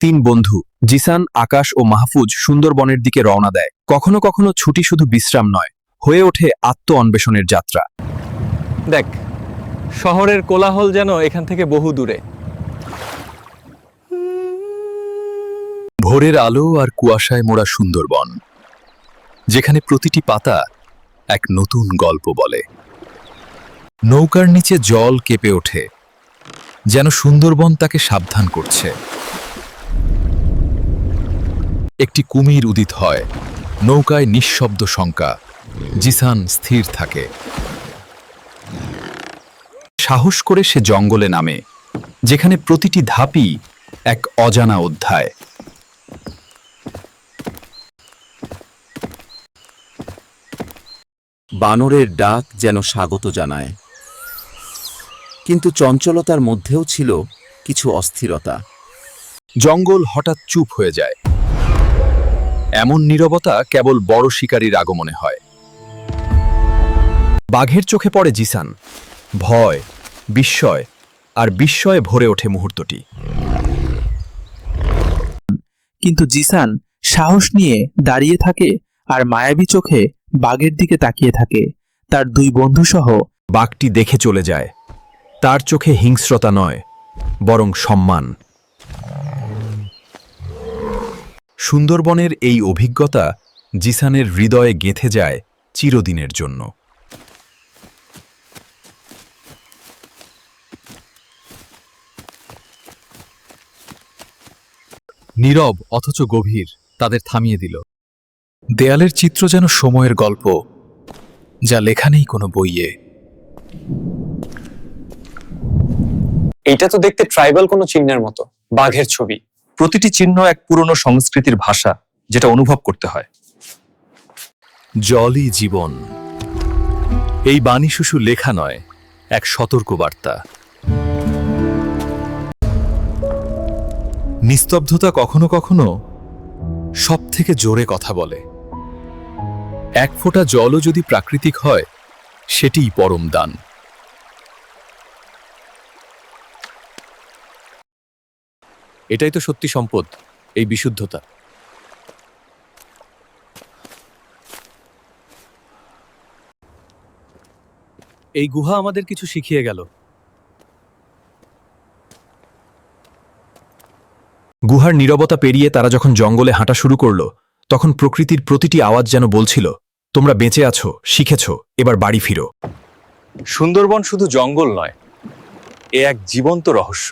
তিন বন্ধু জিসান, আকাশ ও মাহফুজ সুন্দরবনের দিকে রওনা দেয়। কখনো কখনো ছুটি শুধু বিশ্রাম নয়, হয়ে ওঠে আত্ম অন্বেষণের যাত্রা। দেখ, শহরের কোলাহল যেন এখান থেকে বহু দূরে। ভোরের আলো আর কুয়াশায় মোড়া সুন্দরবন, যেখানে প্রতিটি পাতা এক নতুন গল্প বলে। নৌকার নিচে জল কেঁপে ওঠে, যেন সুন্দরবন তাকে সাবধান করছে। একটি কুমির উদিত হয়, নৌকায় নিঃশব্দ শঙ্কা। জিসান স্থির থাকে। সাহস করে সে জঙ্গলে নামে, যেখানে প্রতিটি ধাপই এক অজানা অধ্যায়। বানরের ডাক যেন স্বাগত জানায়, কিন্তু চঞ্চলতার মধ্যেও ছিল কিছু অস্থিরতা। জঙ্গল হঠাৎ চুপ হয়ে যায়। এমন নীরবতা কেবল বড় শিকারীর আগমনে হয়। বাঘের চোখে পড়ে জিসান। ভয়, বিস্ময় আর বিস্ময়ে ভরে ওঠে মুহূর্তটি। কিন্তু জিসান সাহস নিয়ে দাঁড়িয়ে থাকে আর মায়াবী চোখে বাঘের দিকে তাকিয়ে থাকে। তার দুই বন্ধুসহ বাঘটি দেখে চলে যায়। তার চোখে হিংস্রতা নয়, বরং সম্মান। সুন্দরবনের এই অভিজ্ঞতা জিসানের হৃদয়ে গেঁথে যায় চিরদিনের জন্য। নীরব অথচ গভীর তাদের থামিয়ে দিল। দেয়ালের চিত্র যেন সময়ের গল্প, যা লেখা নেই কোনো বইয়ে। এইটা তো দেখতে ট্রাইবাল কোনো চিহ্নের মতো, বাঘের ছবি। প্রতিটি চিহ্ন এক পুরনো সংস্কৃতির ভাষা, যেটা অনুভব করতে হয়। জলই জীবন, এই বাণী শুধু লেখা নয়, এক সতর্কবার্তা। নিস্তব্ধতা কখনো কখনো সবথেকে জোরে কথা বলে। এক ফোঁটা জলও যদি প্রাকৃতিক হয়, সেটিই পরম দান। এটাই তো সত্যি সম্পদ, এই বিশুদ্ধতা। এই গুহা আমাদের কিছু শিখিয়ে গেল। গুহার নীরবতা পেরিয়ে তারা যখন জঙ্গলে হাঁটা শুরু করল, তখন প্রকৃতির প্রতিটি আওয়াজ যেন বলছিল, তোমরা বেঁচে আছো, শিখেছ, এবার বাড়ি ফিরো। সুন্দরবন শুধু জঙ্গল নয়, এ এক জীবন্ত রহস্য।